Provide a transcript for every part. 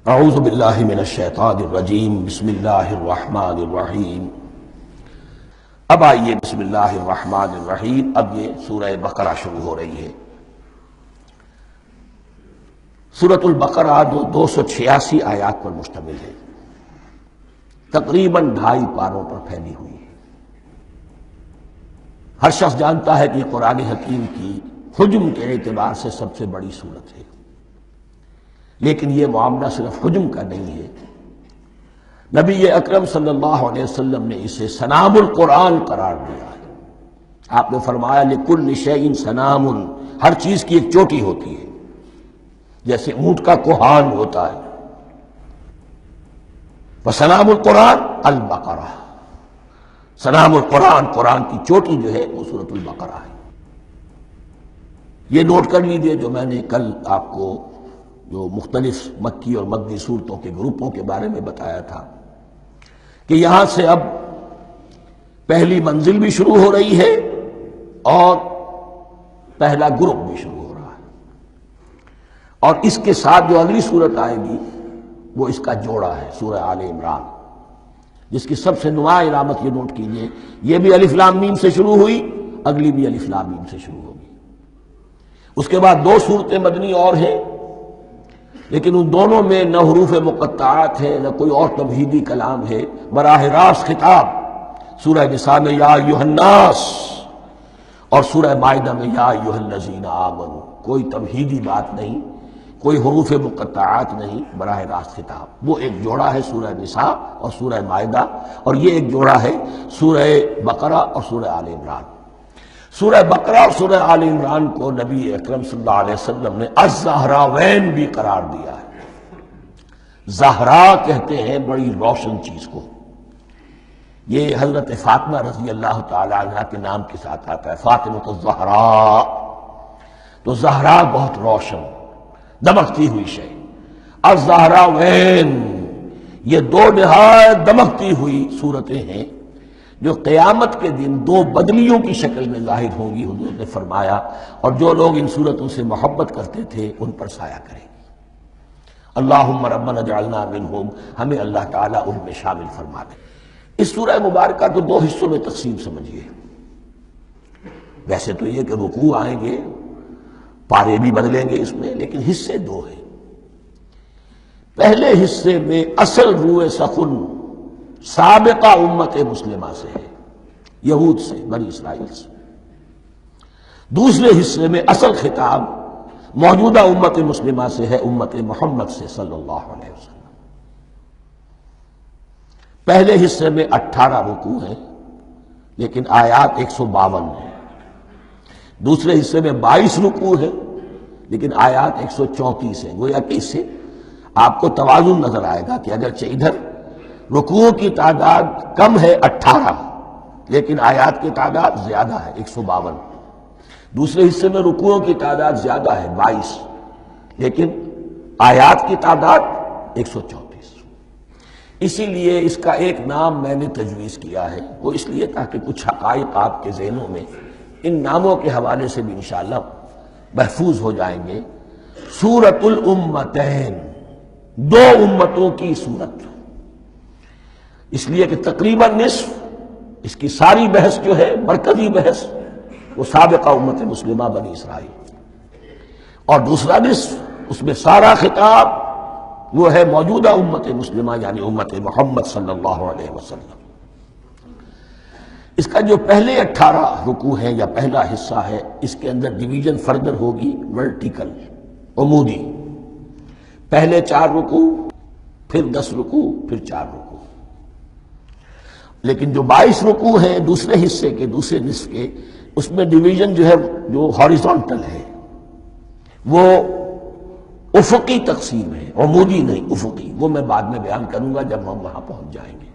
اعوذ باللہ من الشیطان الرجیم بسم اللہ الرحمن الرحیم۔ اب آئیے بسم اللہ الرحمن الرحیم، اب یہ سورہ بقرہ شروع ہو رہی ہے۔ سورۃ البقرہ جو 286 آیات پر مشتمل ہے، تقریباً 2.5 پاروں پر پھیلی ہوئی ہے۔ ہر شخص جانتا ہے کہ یہ قرآن حکیم کی حجم کے اعتبار سے سب سے بڑی سورت ہے، لیکن یہ معاملہ صرف حجم کا نہیں ہے۔ نبی اکرم صلی اللہ علیہ وسلم نے اسے سنام القرآن قرار دیا ہے۔ آپ نے فرمایا لکل شیء سنام، ہر چیز کی ایک چوٹی ہوتی ہے، جیسے اونٹ کا کوہان ہوتا ہے۔ وسنام القرآن البقرہ، سنام القرآن، قرآن کی چوٹی جو ہے وہ سورۃ البقرہ ہے۔ یہ نوٹ کر لیجئے جو میں نے کل آپ کو جو مختلف مکی اور مدنی صورتوں کے گروپوں کے بارے میں بتایا تھا کہ یہاں سے اب پہلی منزل بھی شروع ہو رہی ہے اور پہلا گروپ بھی شروع ہو رہا ہے، اور اس کے ساتھ جو اگلی صورت آئے گی وہ اس کا جوڑا ہے، سورہ آل عمران، جس کی سب سے نمایاں علامت یہ نوٹ کیجئے، یہ بھی الف لام میم سے شروع ہوئی، اگلی بھی الف لام میم سے شروع ہوگی۔ اس کے بعد 2 صورتیں مدنی اور ہیں، لیکن ان دونوں میں نہ حروف مقطعات ہے نہ کوئی اور تمہیدی کلام ہے، براہ راست خطاب سورہ نساء میں یا ایھا الناس اور سورہ مائدہ میں یا ایھا الذین آمنوا، کوئی تمہیدی بات نہیں، کوئی حروف مقطعات نہیں، براہ راست خطاب۔ وہ ایک جوڑا ہے سورہ نساء اور سورہ مائدہ، اور یہ ایک جوڑا ہے سورہ بقرہ اور سورہ آل عمران۔ سورہ بقرہ اور سورہ آل عمران کو نبی اکرم صلی اللہ علیہ وسلم نے الزہراوین بھی قرار دیا ہے۔ زہرا کہتے ہیں بڑی روشن چیز کو، یہ حضرت فاطمہ رضی اللہ تعالی عنہا کے نام کے ساتھ آتا ہے، فاطمۃ الزہراء، تو زہرا بہت روشن دمکتی ہوئی شے۔ الزہراوین، یہ 2 نہایت دمکتی ہوئی صورتیں ہیں جو قیامت کے دن 2 بدلیوں کی شکل میں ظاہر ہوں گی، حضور نے فرمایا، اور جو لوگ ان صورتوں سے محبت کرتے تھے ان پر سایہ کریں گی۔ اللہم ربنا اجعلنا منہم، ہمیں اللہ تعالیٰ ان میں شامل فرما دے۔ اس سورہ مبارکہ کو 2 حصوں میں تقسیم سمجھیے۔ ویسے تو یہ کہ رکوع آئیں گے، پارے بھی بدلیں گے اس میں، لیکن حصے 2 ہیں۔ پہلے حصے میں اصل روح سخن سابقہ امت مسلمہ سے ہے، یہود سے، بنی اسرائیل سے۔ دوسرے حصے میں اصل خطاب موجودہ امت مسلمہ سے ہے، امت محمد سے صلی اللہ علیہ وسلم۔ پہلے حصے میں 18 رکوع ہیں، لیکن آیات 152 ہیں۔ دوسرے حصے میں 22 رکوع ہیں، لیکن آیات 134 ہیں۔ گویا کہ اس سے آپ کو توازن نظر آئے گا کہ اگرچہ ادھر رکوع کی تعداد کم ہے 18، لیکن آیات کی تعداد زیادہ ہے 152۔ دوسرے حصے میں رکوعوں کی تعداد زیادہ ہے 22، لیکن آیات کی تعداد 134۔ اسی لیے اس کا ایک نام میں نے تجویز کیا ہے، وہ اس لیے تاکہ کچھ حقائق آپ کے ذہنوں میں ان ناموں کے حوالے سے بھی انشاءاللہ محفوظ ہو جائیں گے۔ سورۃ الامتین، 2 امتوں کی سورت، اس لیے کہ تقریباً نصف اس کی ساری بحث جو ہے، مرکزی بحث، وہ سابقہ امت مسلمہ بنی اسرائیل، اور دوسرا نصف اس میں سارا خطاب وہ ہے موجودہ امت مسلمہ، یعنی امت محمد صلی اللہ علیہ وسلم۔ اس کا جو پہلے 18 رکوع ہیں یا پہلا حصہ ہے، اس کے اندر ڈویژن فردر ہوگی ورٹیکل، عمودی۔ پہلے 4 رکوع، پھر 10 رکوع، پھر 4 رکوع۔ لیکن جو 22 رکوع ہیں دوسرے حصے کے، دوسرے نصف کے، اس میں ڈویژن جو ہے جو ہاریزونٹل ہے، وہ افقی تقسیم ہے، عمودی نہیں، افقی۔ وہ میں بعد میں بیان کروں گا جب ہم وہاں پہنچ جائیں گے۔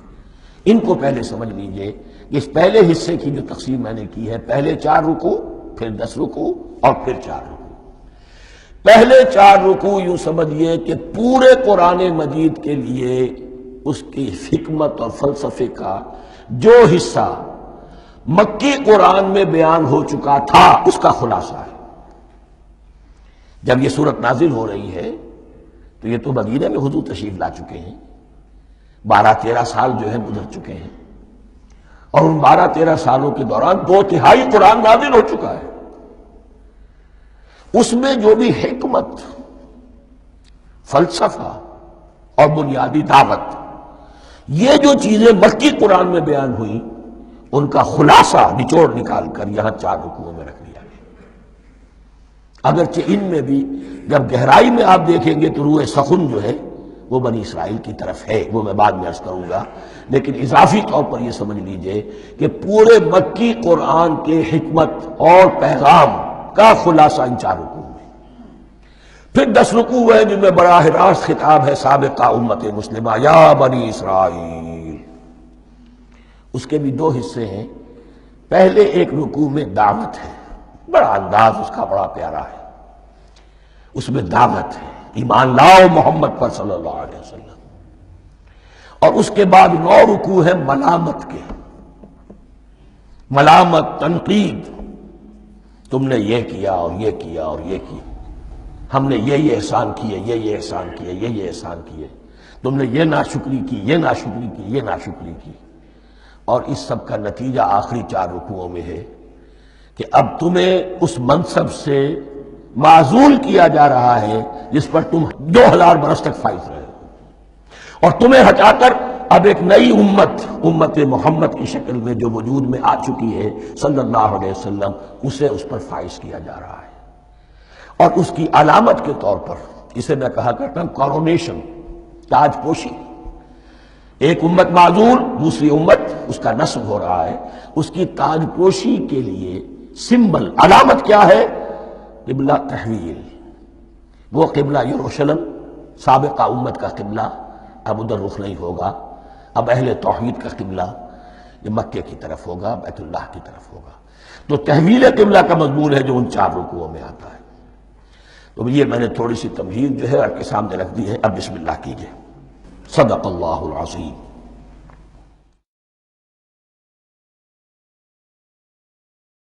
ان کو پہلے سمجھ لیجئے کہ اس پہلے حصے کی جو تقسیم میں نے کی ہے، پہلے 4 رکوع، پھر 10 رکوع اور پھر 4 رکوع۔ پہلے 4 رکوع یوں سمجھیے کہ پورے قرآن مجید کے لیے اس کی حکمت اور فلسفے کا جو حصہ مکی قرآن میں بیان ہو چکا تھا اس کا خلاصہ ہے۔ جب یہ صورت نازل ہو رہی ہے تو یہ تو مدینہ میں حضور تشریف لا چکے ہیں، 12-13 سال جو ہے گزر چکے ہیں، اور ان 12-13 سالوں کے دوران 2/3 قرآن نازل ہو چکا ہے۔ اس میں جو بھی حکمت، فلسفہ اور بنیادی دعوت، یہ جو چیزیں مکی قرآن میں بیان ہوئیں، ان کا خلاصہ نچوڑ نکال کر یہاں 4 رکوعوں میں رکھ لیا گیا۔ اگرچہ ان میں بھی جب گہرائی میں آپ دیکھیں گے تو روح سخن جو ہے وہ بنی اسرائیل کی طرف ہے، وہ میں بعد میں عرض کروں گا، لیکن اضافی طور پر یہ سمجھ لیجئے کہ پورے مکی قرآن کے حکمت اور پیغام کا خلاصہ ان 4 رکوعوں میں۔ پھر 10 رکوع ہیں جن میں براہ راست خطاب ہے سابقہ امت مسلمہ، یا بنی اسرائیل۔ اس کے بھی 2 حصے ہیں۔ پہلے ایک رکوع میں دعوت ہے، بڑا انداز اس کا بڑا پیارا ہے، اس میں دعوت ہے، ایمان لاؤ محمد پر صلی اللہ علیہ وسلم۔ اور اس کے بعد 9 رکوع ہیں ملامت کے، ملامت، تنقید، تم نے یہ کیا اور یہ کیا اور یہ کیا، ہم نے یہ احسان کیے، یہ احسان کیے، یہ احسان کیے، تم نے یہ ناشکری کی، یہ ناشکری کی، یہ ناشکری کی۔ اور اس سب کا نتیجہ آخری 4 رکوعوں میں ہے کہ اب تمہیں اس منصب سے معزول کیا جا رہا ہے جس پر تم 2000 برس تک فائز رہے ہو، اور تمہیں ہٹا کر اب ایک نئی امت محمد کی شکل میں جو وجود میں آ چکی ہے صلی اللہ علیہ وسلم، اسے اس پر فائز کیا جا رہا ہے۔ اور اس کی علامت کے طور پر اسے میں کہا کرتا ہوں کورونیشن، تاج پوشی۔ ایک امت معزول، دوسری امت اس کا نصب ہو رہا ہے، اس کی تاج پوشی کے لیے سمبل، علامت کیا ہے؟ قبلہ تحویل۔ وہ قبلہ یروشلم، سابقہ امت کا قبلہ اب ادھر رخ نہیں ہوگا، اب اہل توحید کا قبلہ یہ مکے کی طرف ہوگا، بیت اللہ کی طرف ہوگا۔ تو تحویل قبلہ کا مضمون ہے جو ان 4 رکوعوں میں آتا ہے۔ تو یہ میں نے تھوڑی سی تمہید جو ہے آپ کے سامنے رکھ دی ہے۔ اب بسم اللہ کیجئے۔ صدق اللہ العظیم۔